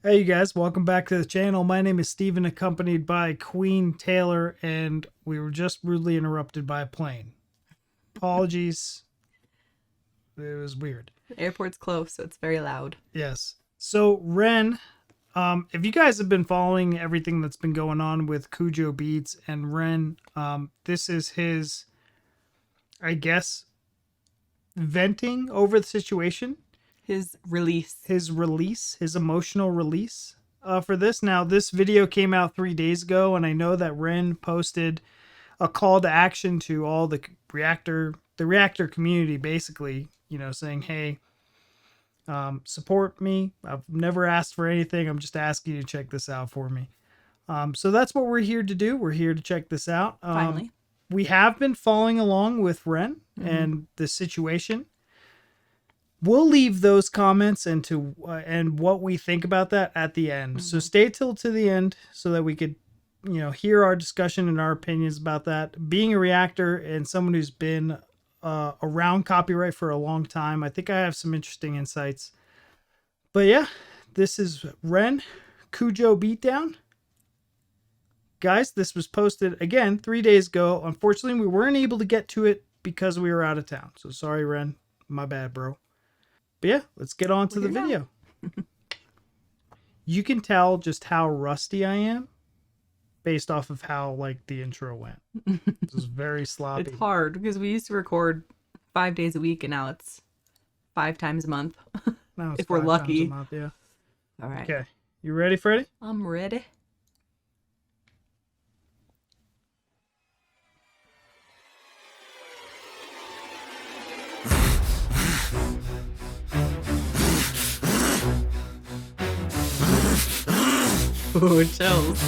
Hey you guys, welcome back to the channel. My name is Steven, accompanied by Queen Taylor, and we were just rudely interrupted by a plane. Apologies. It was weird. The airport's close, so it's very loud. Yes. So Ren, if you guys have been following everything that's been going on with Kujo Beats and Ren, this is his, I guess, venting over the situation. His release, his emotional release for this. Now, this video came out 3 days ago, and I know that Ren posted a call to action to all the reactor community, basically, you know, saying, hey, support me. I've never asked for anything. I'm just asking you to check this out for me. So that's what we're here to do. We're here to check this out. Finally. We have been following along with Ren and the situation. We'll leave those comments and what we think about that at the end. So stay till to the end so that we could, you know, hear our discussion and our opinions about that. Being a reactor and someone who's been around copyright for a long time, I think I have some interesting insights. But yeah, this is Ren, Kujo Beat Down. Guys, this was posted again 3 days ago. Unfortunately, we weren't able to get to it because we were out of town. So sorry, Ren. My bad, bro. But yeah, let's get on to the video. You can tell just how rusty I am based off of how like the intro went. This is very sloppy. It's hard because we used to record 5 days a week and now it's 5 times a month. Now if we're lucky. Month, yeah. All right. Okay. You ready, Freddie? I'm ready. Ooh, chills.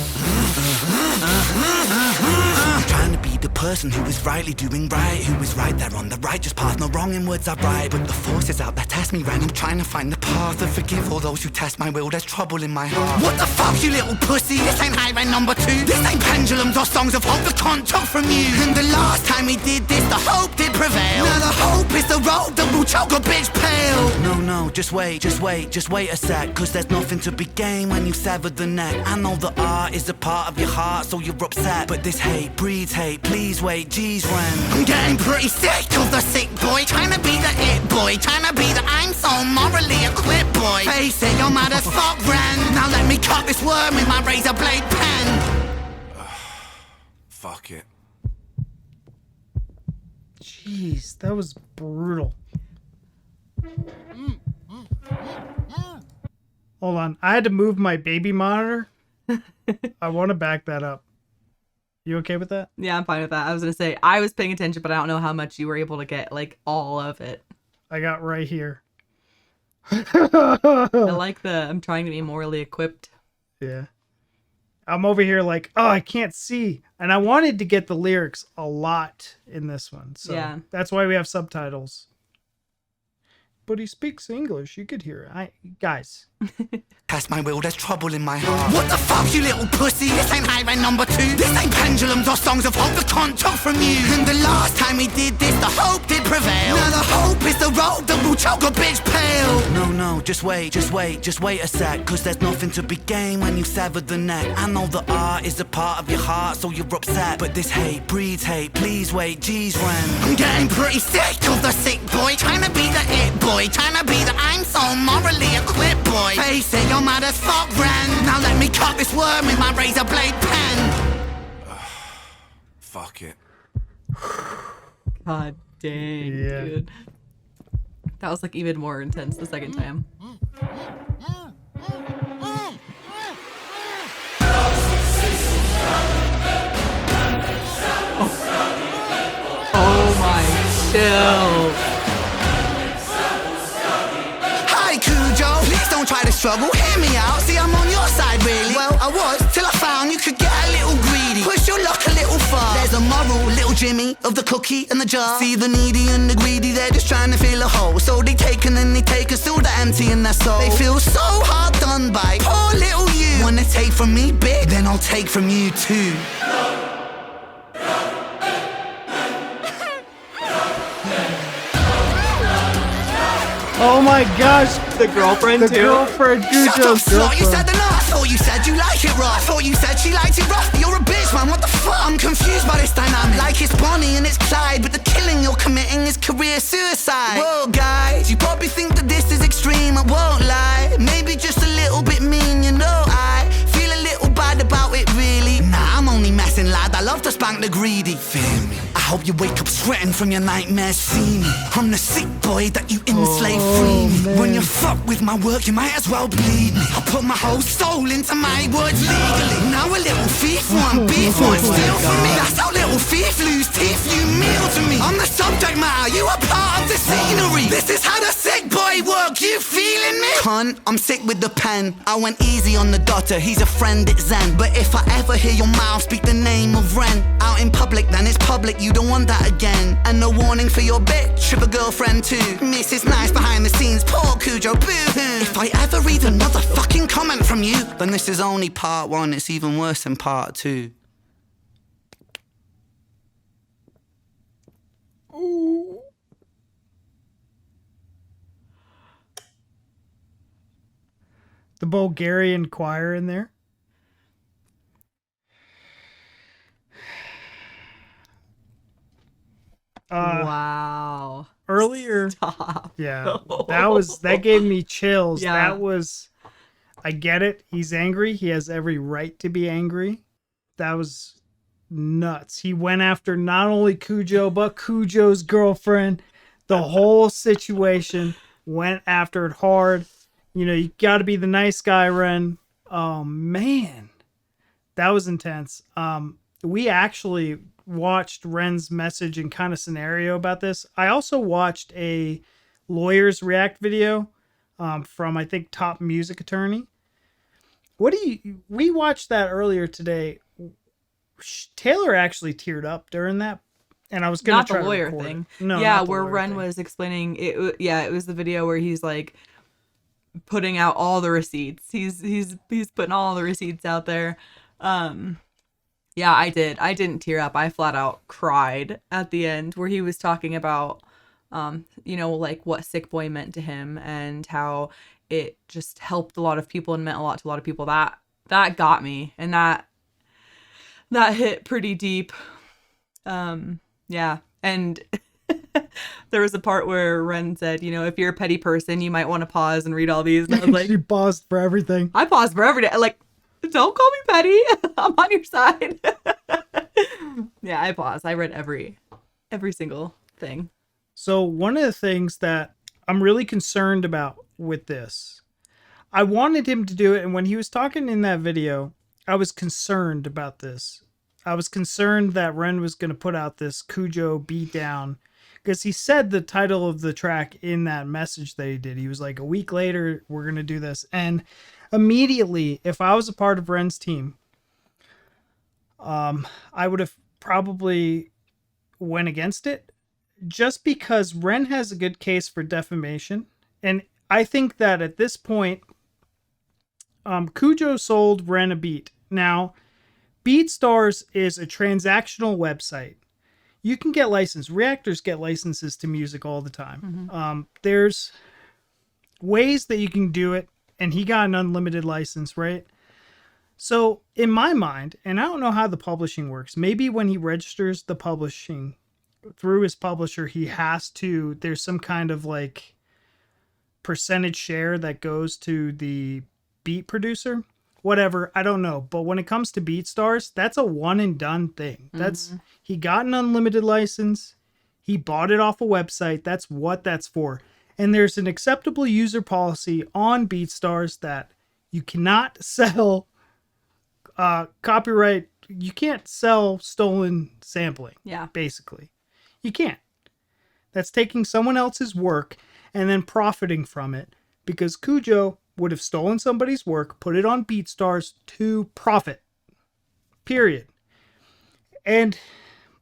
Trying to be the person who is rightly doing right, who is right there on the righteous path, no wrong in words I write. But the forces out there test me, Ren. I'm trying to find the path and forgive all those who test my will. There's trouble in my heart. What the fuck, you little pussy? This ain't high Ren number 2. This ain't pendulums or songs of hope the cunt took from you. And the last time we did this, the hope did prevail. Now the hope is the road that will choke a bitch pale. No, just wait a sec. Cause there's nothing to be gained when you sever the neck. I know that art is a part of your heart, so you're upset. But this hate breeds hate, please wait, geez, Ren. I'm getting pretty sick of the sick boy, trying to be the it boy, trying to be the I'm so morally equipped boy. Face it, you're mad as fuck, Ren. Now let me cut this worm with my razor blade pen. Fuck it. Jeez, that was brutal. Hold on, I had to move my baby monitor. I want to back that up. You okay with that? Yeah, I'm fine with that. I was going to say, I was paying attention, but I don't know how much you were able to get, like, all of it. I got right here. I like I'm trying to be morally equipped. Yeah. I'm over here like, oh, I can't see. And I wanted to get the lyrics a lot in this one. So yeah. That's why we have subtitles. But he speaks English. You could hear it. Guys. Test my will, there's trouble in my heart. What the fuck, you little pussy? This ain't high Ren number 2. This ain't pendulums or songs of hope the cunt took from you. And the last time we did this, the hope did prevail. Now the hope is the road that will choke a bitch pale. No, just wait a sec. Cause there's nothing to be gained when you sever the neck. I know that art is a part of your heart, so you're upset. But this hate breeds hate, please wait, geez, Ren. I'm getting pretty sick of the sick boy, trying to be the it boy, trying to be the I'm so morally equipped boy. Face it, you're mad as fuck, Ren. Now let me cut this worm with my razor blade pen. Fuck it. God dang, dude. That was like even more intense the second time. Oh my chill. Don't try to struggle, hear me out. See, I'm on your side, really. Well, I was, till I found you could get a little greedy. Push your luck a little far. There's a moral, little Jimmy, of the cookie and the jar. See the needy and the greedy, they're just trying to fill a hole. So they take and then they take, and still they're empty in their soul. They feel so hard done by, poor little you. Wanna take from me big, then I'll take from you too. Oh my gosh. The girlfriend The too. girlfriend, Shut up, Kujo's slut, you said girlfriend. the no. I thought you said you like it rough. I thought you said she liked it rough. You're a bitch, man, what the fuck? I'm confused by this dynamic. Like it's Bonnie and it's Clyde, but the killing you're committing is career suicide. Whoa, guys, you probably think that this is extreme, I won't lie. Maybe just a little bit mean, you know. I feel a little bad about it, really. Nah, I'm only messing, lad. I love to spank the greedy. Feel me? I hope you wake up sweating from your nightmares, see me. I'm the sick boy that you enslave, free me. man. When you fuck with my work, you might as well bleed me. I put my whole soul into my words legally. Now a little thief want beef, want steal from me. That's how little thief lose teeth, you meal to me. I'm the subject matter, you are part of the scenery. This is how the sick boy work, you feeling me? Cunt, I'm sick with the pen. I went easy on the daughter, he's a friend, it's Zen. But if I ever hear your mouth speak the name of Ren out in public, then it's public, you don't want that again. And no warning for your bitch, of a girlfriend too. Mrs. Nice behind the scenes, poor Kujo, boo-hoo. If I ever read another fucking comment from you, then this is only part one, it's even worse than part two. The Bulgarian choir in there. Wow. Earlier, Stop. yeah, that gave me chills. Yeah. That was, I get it. He's angry. He has every right to be angry. That was nuts. He went after not only Kujo, but Kujo's girlfriend. The whole situation, went after it hard. You know, you got to be the nice guy, Ren. Oh, man. That was intense. We actually watched Ren's message and kind of scenario about this. I also watched a lawyer's react video from, I think, Top Music Attorney. We watched that earlier today. Taylor actually teared up during that, and I was gonna Not try the lawyer to record thing. it. No, yeah, not the where lawyer Ren thing. was explaining it. Yeah, it was the video where he's like putting out all the receipts. He's putting all the receipts out there. Yeah, I did. I didn't tear up. I flat out cried at the end where he was talking about, like what Sick Boy meant to him and how it just helped a lot of people and meant a lot to a lot of people. That got me, and that hit pretty deep. Yeah. And there was a part where Ren said, if you're a petty person, you might want to pause and read all these. And I was like, She paused for everything. I pause for every day. Like, don't call me petty. I'm on your side. Yeah, I paused. I read every single thing. So one of the things that I'm really concerned about with this, I wanted him to do it, and when he was talking in that video, I was concerned about this. I was concerned that Ren was going to put out this Kujo Beat Down, because he said the title of the track in that message that he did. He was like, a week later, we're going to do this. And immediately, if I was a part of Ren's team, I would have probably went against it, just because Ren has a good case for defamation. And I think that at this point, Kujo sold Ren a beat. Now, BeatStars is a transactional website. You can get licensed. Reactors get licenses to music all the time. Mm-hmm. There's ways that you can do it, and he got an unlimited license, right? So in my mind, and I don't know how the publishing works, maybe when he registers the publishing through his publisher, there's some kind of like percentage share that goes to the beat producer. Whatever, I don't know. But when it comes to BeatStars, that's a one and done thing. He got an unlimited license. He bought it off a website. That's what that's for. And there's an acceptable user policy on BeatStars that you cannot sell copyright. You can't sell stolen sampling. Yeah. Basically. You can't. That's taking someone else's work and then profiting from it, because Kujo would have stolen somebody's work, put it on BeatStars to profit. Period. And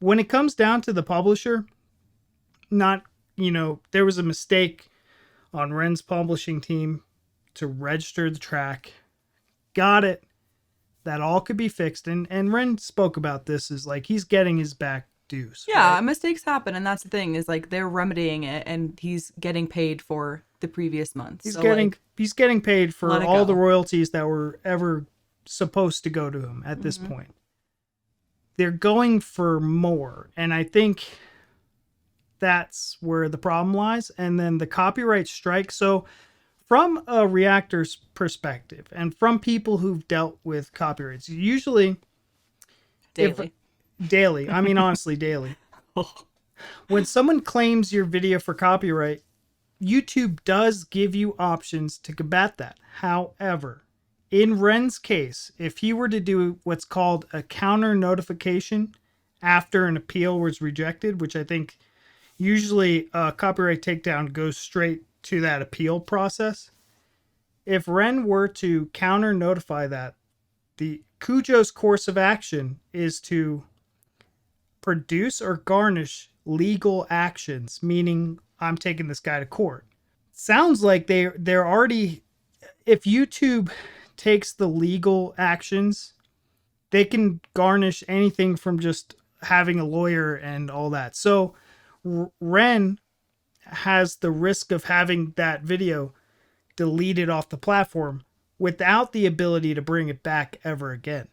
when it comes down to the publisher, there was a mistake on Ren's publishing team to register the track. Got it. That all could be fixed. And Ren spoke about this as like he's getting his back dues. Yeah, right? mistakes happen, and that's the thing, is like they're remedying it, and he's getting paid for the previous month. He's So, he's getting paid let for it all go. the royalties that were ever supposed to go to him at this point. They're going for more, and I think that's where the problem lies. And then the copyright strike. So from a reactor's perspective and from people who've dealt with copyrights, usually daily. daily, I mean, honestly, daily, when someone claims your video for copyright, YouTube does give you options to combat that. However, in Ren's case, if he were to do what's called a counter notification after an appeal was rejected, which I think usually a copyright takedown goes straight to that appeal process. If Ren were to counter notify that, the Kujo's course of action is to produce or garnish legal actions, meaning I'm taking this guy to court. Sounds like they're already, if YouTube takes the legal actions, they can garnish anything from just having a lawyer and all that. So Ren has the risk of having that video deleted off the platform without the ability to bring it back ever again.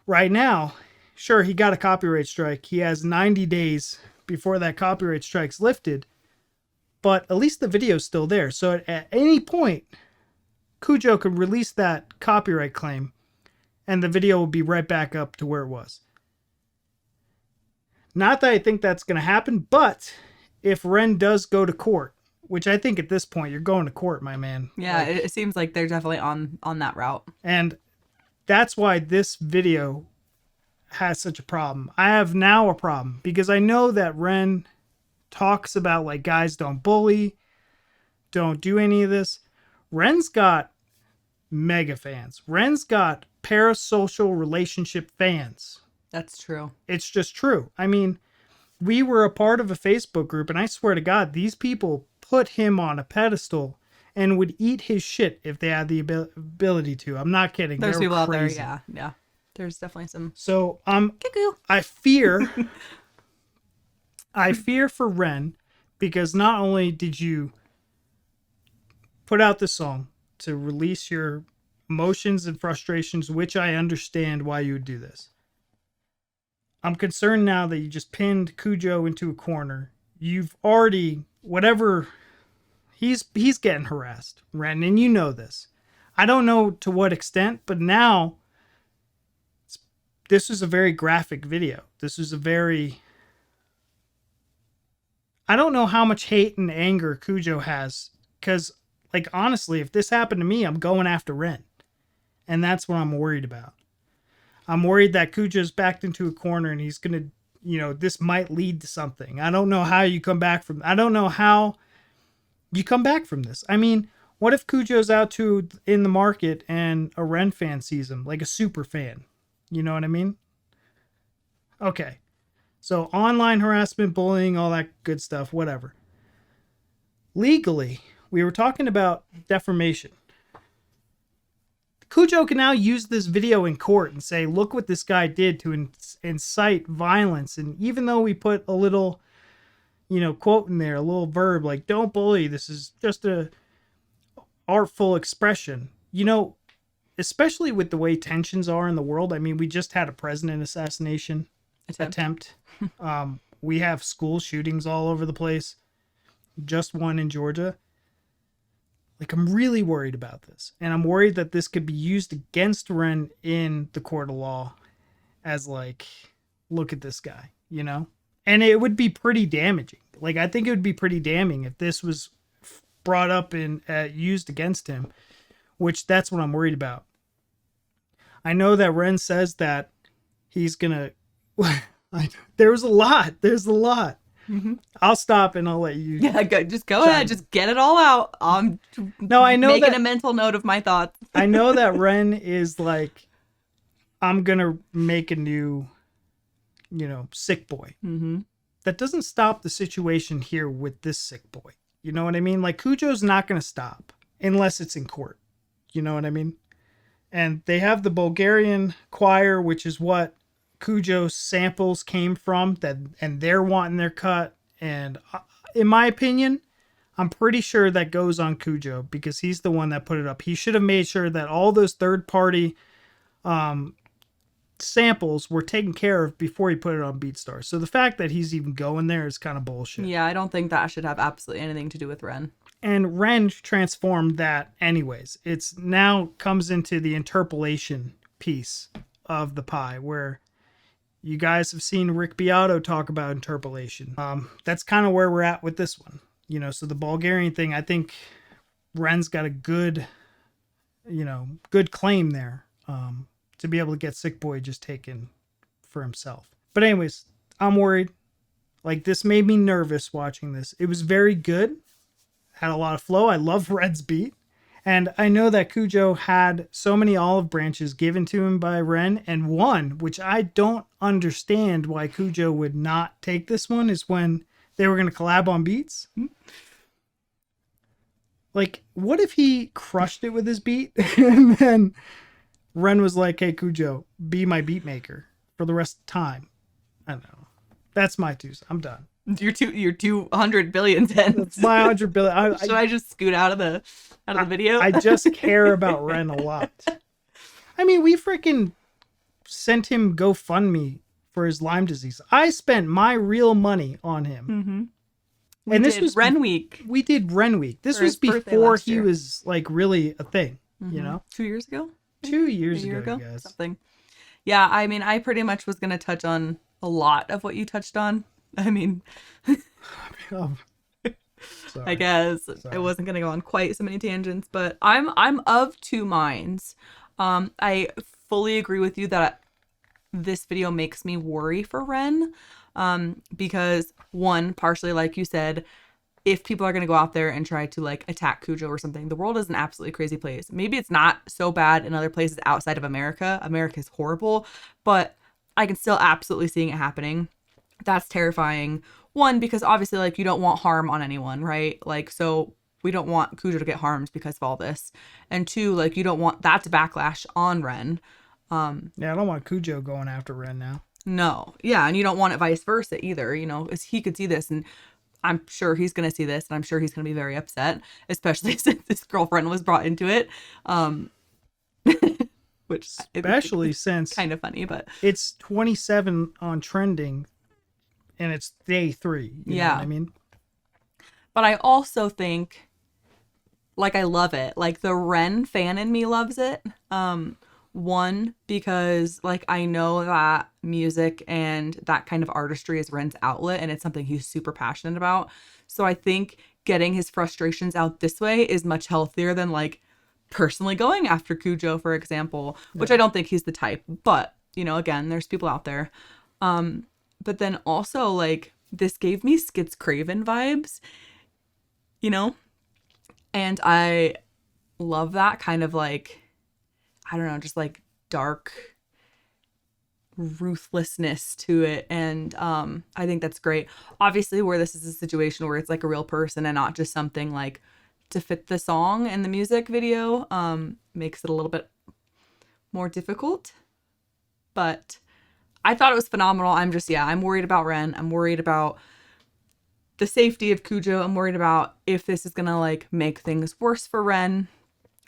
Right now, sure, he got a copyright strike. He has 90 days before that copyright strike's lifted, but at least the video's still there. So at any point, Kujo could release that copyright claim and the video will be right back up to where it was. Not that I think that's going to happen, but if Ren does go to court, which I think at this point you're going to court, my man. Yeah, it seems like they're definitely on that route. And that's why this video has such a problem. I have now a problem because I know that Ren talks about like guys don't bully, don't do any of this. Ren's got mega fans. Ren's got parasocial relationship fans. That's true. It's just true. I mean, we were a part of a Facebook group, and I swear to God, these people put him on a pedestal and would eat his shit if they had the ability to. I'm not kidding. There's They're people crazy. out there, yeah. There's definitely some. So Cuckoo. I fear for Ren because not only did you put out this song to release your emotions and frustrations, which I understand why you would do this. I'm concerned now that you just pinned Kujo into a corner. You've already, whatever, he's getting harassed, Ren, and you know this. I don't know to what extent, but now this is a very graphic video. This is a very, I don't know how much hate and anger Kujo has, because, like, honestly, if this happened to me, I'm going after Ren, and that's what I'm worried about. I'm worried that Kujo's backed into a corner and he's going to, this might lead to something. I don't know how you come back from, I don't know how you come back from this. I mean, what if Kujo's out in the market and a Ren fan sees him, like a super fan? You know what I mean? Okay. So online harassment, bullying, all that good stuff, whatever. Legally, we were talking about defamation. Kujo can now use this video in court and say, look what this guy did to incite violence. And even though we put a little, quote in there, a little verb like, don't bully, this is just a artful expression. Especially with the way tensions are in the world. I mean, we just had a president assassination attempt. We have school shootings all over the place. Just one in Georgia. Like, I'm really worried about this. And I'm worried that this could be used against Ren in the court of law as like, look at this guy, And it would be pretty damaging. Like, I think it would be pretty damning if this was brought up and used against him, which that's what I'm worried about. I know that Ren says that he's going to... There's a lot. Mm-hmm. I'll stop and I'll let you. Yeah, just go ahead. Just get it all out. No, I know making a mental note of my thoughts. I know that Ren is like, I'm gonna make a new, sick boy. Mm-hmm. That doesn't stop the situation here with this sick boy. You know what I mean? Like, Kujo's not gonna stop unless it's in court. You know what I mean? And they have the Bulgarian choir, which is what Kujo's samples came from, and they're wanting their cut. And in my opinion, I'm pretty sure that goes on Kujo because he's the one that put it up. He should have made sure that all those third-party samples were taken care of before he put it on BeatStars. So the fact that he's even going there is kind of bullshit. Yeah, I don't think that should have absolutely anything to do with Ren. And Ren transformed that anyways. It's now comes into the interpolation piece of the pie where you guys have seen Rick Beato talk about interpolation. That's kind of where we're at with this one. So the Bulgarian thing, I think Ren's got a good claim there to be able to get Sick Boy just taken for himself. But anyways, I'm worried. Like, this made me nervous watching this. It was very good. Had a lot of flow. I love Ren's beat. And I know that Kujo had so many olive branches given to him by Ren, and one, which I don't understand why Kujo would not take this one, is when they were going to collab on beats. Like, what if he crushed it with his beat and then Ren was like, hey, Kujo, be my beat maker for the rest of the time? I don't know. That's my 2 cents. I'm done. You're 200 billion cents. That's my 100 billion. Should I just scoot out of the video? I just care about Ren a lot. I mean, we freaking sent him GoFundMe for his Lyme disease. I spent my real money on him. Mm-hmm. And this was Ren Week. We did Ren Week. This was before he was like really a thing, 2 years ago? 2 years A year ago, ago? guys. Something. Yeah, I mean, I pretty much was going to touch on a lot of what you touched on. I mean, Oh, I guess I wasn't going to go on quite so many tangents, but I'm of 2 minds. I fully agree with you that this video makes me worry for Ren, because one, partially like you said, if people are going to go out there and try to like attack Kujo or something, the world is an absolutely crazy place. Maybe it's not so bad in other places outside of America. America is horrible, but I can still absolutely see it happening. That's terrifying. One, because obviously like you don't want harm on anyone, right? Like, so we don't want Kujo to get harmed because of all this. And 2, like you don't want that to backlash on Ren. Yeah, I don't want Kujo going after Ren now. No. Yeah, and you don't want it vice versa either. As he could see this, and I'm sure he's going to see this, and I'm sure he's going to be very upset, especially since his girlfriend was brought into it. Which especially since kind of funny, but it's 27 on trending and it's day 3. You know what I mean? But I also think, like, I love it. Like, the Ren fan in me loves it. One, because like I know that music and that kind of artistry is Ren's outlet, and it's something he's super passionate about. So I think getting his frustrations out this way is much healthier than like personally going after Kujo, for example, which I don't think he's the type. But, again, there's people out there. But then also, like, this gave me Skits Craven vibes, and I love that kind of like, I don't know, just like dark ruthlessness to it. And I think that's great. Obviously, where this is a situation where it's like a real person and not just something like to fit the song and the music video, makes it a little bit more difficult. But I thought it was phenomenal. I'm worried about Ren. I'm worried about the safety of Kujo. I'm worried about if this is gonna like make things worse for Ren.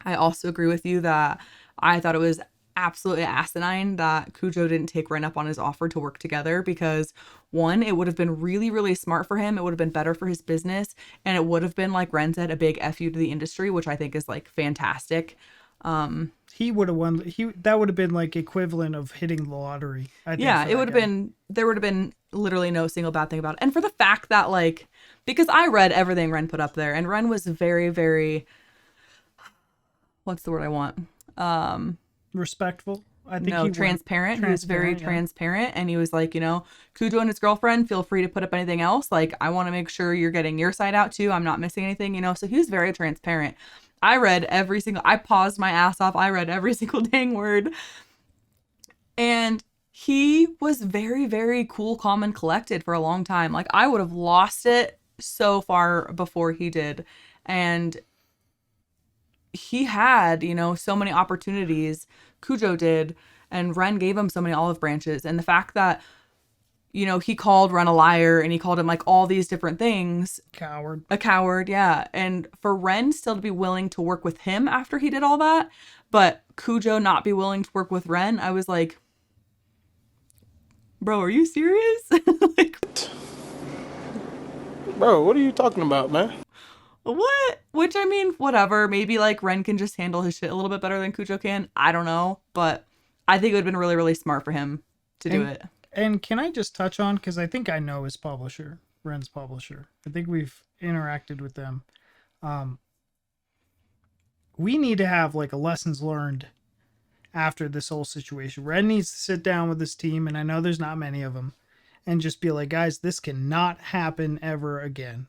I also agree with you that I thought it was absolutely asinine that Kujo didn't take Ren up on his offer to work together, because one, it would have been really, really smart for him. It would have been better for his business, and it would have been, like Ren said, a big FU to the industry, which I think is like fantastic. He would have won. That would have been like equivalent of hitting the lottery. I think, yeah, it would have been. There would have been literally no single bad thing about it. And for the fact that, like, because I read everything Ren put up there, and Ren was very, very, what's the word I want? Respectful. I think no, transparent. He was very transparent, and he was like, Kujo and his girlfriend, feel free to put up anything else. Like, I want to make sure you're getting your side out too. I'm not missing anything, So he was very transparent. I paused my ass off. I read every single dang word. And he was very, very cool, calm, and collected for a long time. Like, I would have lost it so far before he did. And he had, so many opportunities. Kujo did. And Ren gave him so many olive branches. And the fact that, you know, he called Ren a liar and he called him like all these different things. Coward. A coward, yeah. And for Ren still to be willing to work with him after he did all that, but Kujo not be willing to work with Ren, I was like, bro, are you serious? Like, Bro, what are you talking about, man? what? Which, I mean, whatever. Maybe like Ren can just handle his shit a little bit better than Kujo can. I don't know. But I think it would have been really, really smart for him to do it. And can I just touch on, because I think I know his publisher, Ren's publisher. I think we've interacted with them. We need to have like a lessons learned after this whole situation. Ren needs to sit down with his team, and I know there's not many of them, and just be like, guys, this cannot happen ever again.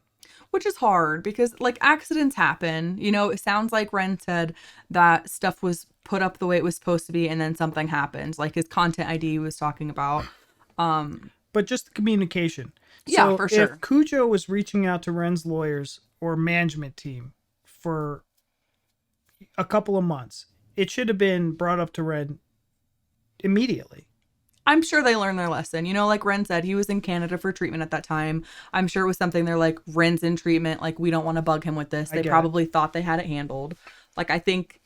Which is hard because like accidents happen. You know, it sounds like Ren said that stuff was put up the way it was supposed to be and then something happened. Like his content ID was talking about. But just the communication. Yeah, So for sure. If Kujo was reaching out to Ren's lawyers or management team for a couple of months, it should have been brought up to Ren immediately. I'm sure they learned their lesson. You know, like Ren said, he was in Canada for treatment at that time. I'm sure it was something they're like, Ren's in treatment. Like, we don't want to bug him with this. They probably thought they had it handled. Like, I think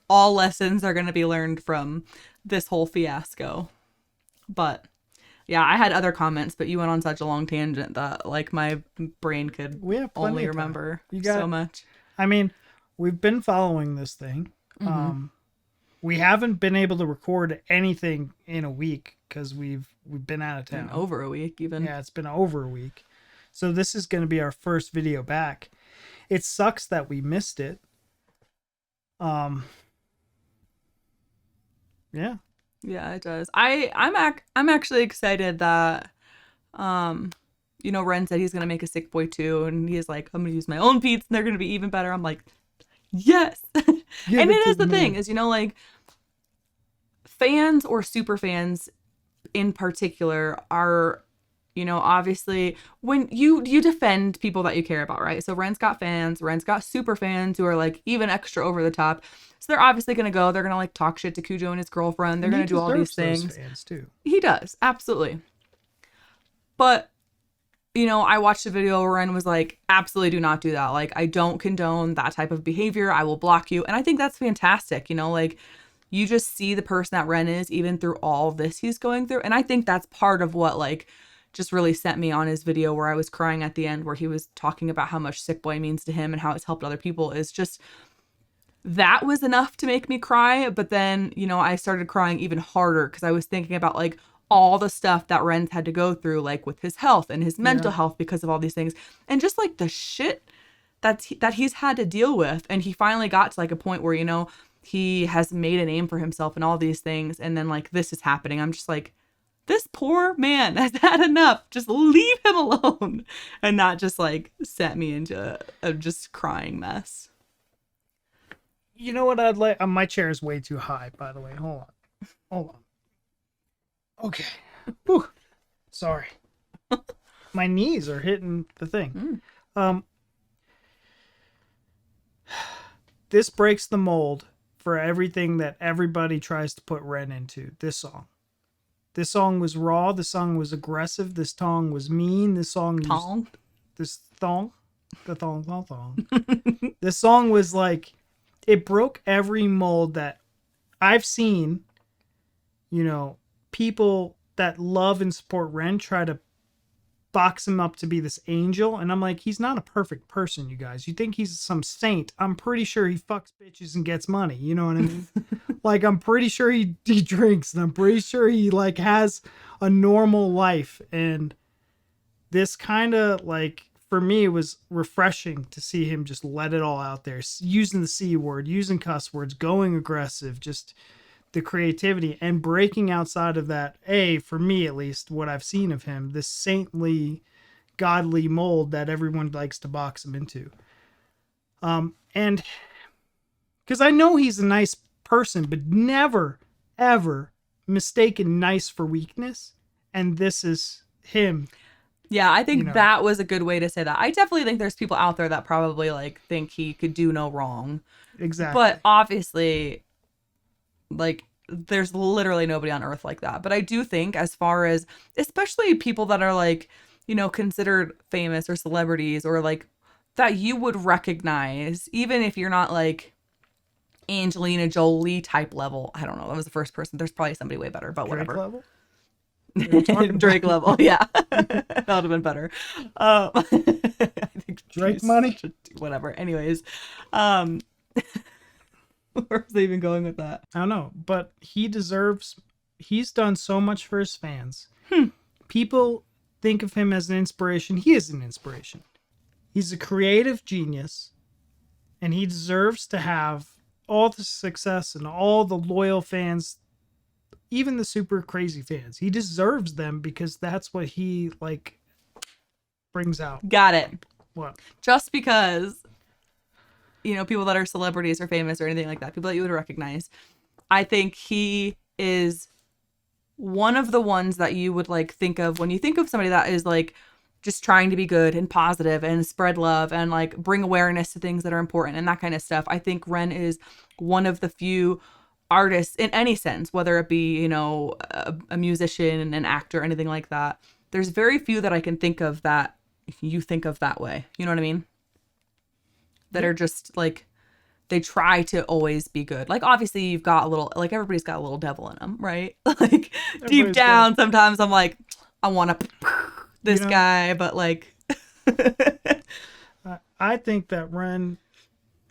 all lessons are going to be learned from this whole fiasco. But yeah, I had other comments, but you went on such a long tangent that like my brain could only remember so much. I mean, we've been following this thing. We haven't been able to record anything in a week because we've been out of town. Over a week, even. Yeah, it's been over a week. So this is going to be our first video back. It sucks that we missed it. Yeah. Yeah, it does. I'm actually excited that you know, Ren said he's gonna make a Sick Boy 2, and he's like, I'm gonna use my own beats and they're gonna be even better. I'm like, yes. And it is the thing is, you know, like fans or super fans in particular are, you know, obviously when you defend people that you care about, right? So Ren's got fans, Ren's got super fans who are like even extra over the top. So they're obviously going to go, they're going to like talk shit to Kujo and his girlfriend. They're going to do all these things. Fans too. He does. Absolutely. But, you know, I watched a video where Ren was like, absolutely do not do that. Like, I don't condone that type of behavior. I will block you. And I think that's fantastic. You know, like you just see the person that Ren is even through all this he's going through. And I think that's part of what like just really sent me on his video where I was crying at the end, where he was talking about how much Sick Boy means to him and how it's helped other people. Is just, that was enough to make me cry. But then, you know, I started crying even harder because I was thinking about like all the stuff that Ren's had to go through, like with his health and his mental health because of all these things, and just like the shit that he's had to deal with. And he finally got to like a point where, you know, he has made a name for himself and all these things, and then like this is happening. I'm just like, this poor man has had enough. Just leave him alone, and not just like set me into a just crying mess. You know what I'd like? My chair is way too high, by the way. Hold on. Okay. Whew. Sorry. My knees are hitting the thing. This breaks the mold for everything that everybody tries to put Ren into. This song was raw. This song was aggressive. This song was mean. This song This song was like, it broke every mold that I've seen, you know, people that love and support Ren try to box him up to be this angel. And I'm like, he's not a perfect person, you guys. You think he's some saint. I'm pretty sure he fucks bitches and gets money. You know what I mean? Like, I'm pretty sure he drinks, and I'm pretty sure he like has a normal life. And this kind of like, for me, it was refreshing to see him just let it all out there, using the C word, using cuss words, going aggressive, just the creativity and breaking outside of that. For me, at least, what I've seen of him, this saintly, godly mold that everyone likes to box him into. And because I know he's a nice person, but never, ever mistaken nice for weakness. And this is him. Yeah, I think that was a good way to say that. I definitely think there's people out there that probably like think he could do no wrong. Exactly. But obviously, like, there's literally nobody on earth like that. But I do think, as far as especially people that are like, you know, considered famous or celebrities, or like that you would recognize, even if you're not like Angelina Jolie type level. I don't know. That was the first person. There's probably somebody way better, but Drake whatever. level? Drake level, yeah. That would have been better. I think Drake money? whatever. Anyways, where was I even going with that? I don't know, but he's done so much for his fans. People think of him as an inspiration. He is an inspiration. He's a creative genius, and he deserves to have all the success and all the loyal fans, even the super crazy fans. He deserves them because that's what he like brings out. Got it. What? Just because, you know, people that are celebrities or famous or anything like that, people that you would recognize, I think he is one of the ones that you would like think of when you think of somebody that is like just trying to be good and positive and spread love and like bring awareness to things that are important and that kind of stuff. I think Ren is one of the few artists in any sense, whether it be, you know, a musician, an actor, anything like that. There's very few that I can think of that you think of that way. You know what I mean? That are just like, they try to always be good. Like, obviously you've got a little, like everybody's got a little devil in them, right? Like deep down, sometimes I'm like, I want to this guy, but like. I think that Ren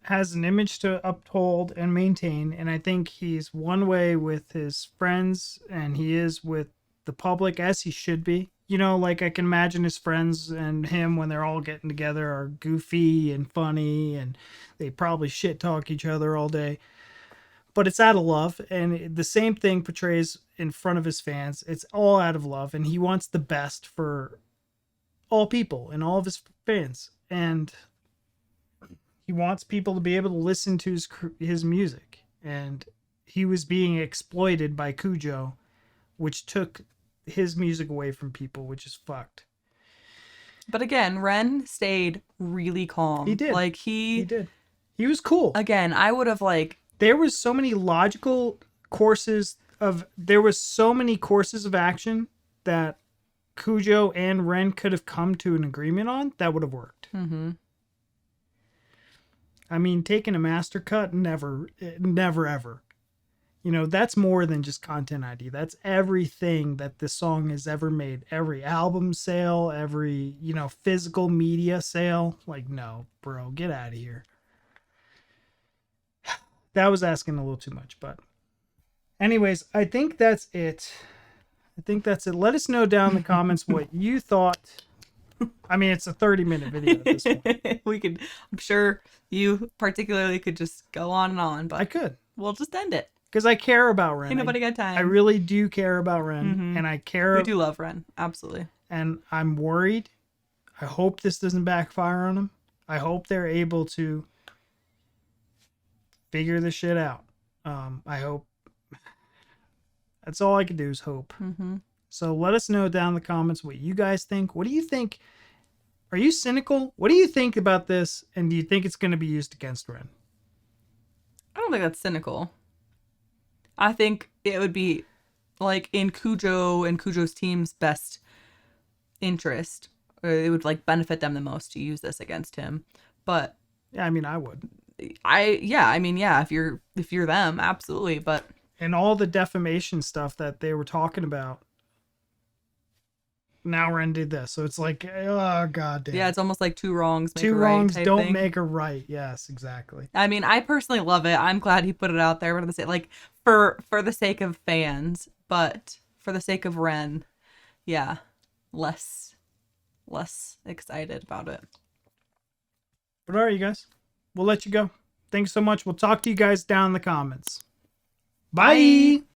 has an image to uphold and maintain, and I think he's one way with his friends and he is with the public, as he should be. You know, like I can imagine his friends and him when they're all getting together are goofy and funny, and they probably shit talk each other all day, but it's out of love. And the same thing portrays in front of his fans. It's all out of love, and he wants the best for all people and all of his fans, and he wants people to be able to listen to his music. And he was being exploited by Kujo, which took his music away from people, which is fucked. But again, Ren stayed really calm. He did. Like he did. He was cool. Again, I would have like, there was so many courses of action that Kujo and Ren could have come to an agreement on that would have worked. mm-hmm. I mean, taking a master cut, never, ever. You know, that's more than just content ID. That's everything that the song has ever made. Every album sale, every, you know, physical media sale. Like, no, bro, get out of here. That was asking a little too much, but anyways, I think that's it. Let us know down in the comments what you thought. I mean, it's a 30-minute video at this point. We could, I'm sure you particularly could just go on and on, but I could. We'll just end it. Because I care about Ren. Ain't nobody got time. I really do care about Ren. Mm-hmm. And I care. We do love Ren. Absolutely. And I'm worried. I hope this doesn't backfire on them. I hope they're able to figure this shit out. I hope. That's all I can do is hope. Mm-hmm. So let us know down in the comments what you guys think. What do you think? Are you cynical? What do you think about this? And do you think it's going to be used against Ren? I don't think that's cynical. I think it would be like in Kujo and Kujo's team's best interest, or it would like benefit them the most to use this against him. But yeah, I mean, I would. If you're them, absolutely. But and all the defamation stuff that they were talking about, now Ren did this, so it's like, oh god damn. Yeah, it's almost like two wrongs make two a right wrongs type don't thing. make a right. Yes, exactly. I mean, I personally love it. I'm glad he put it out there. What did I say? Like for the sake of fans, but for the sake of Ren, yeah, less excited about it. But all right, you guys, we'll let you go. Thanks so much. We'll talk to you guys down in the comments. Bye.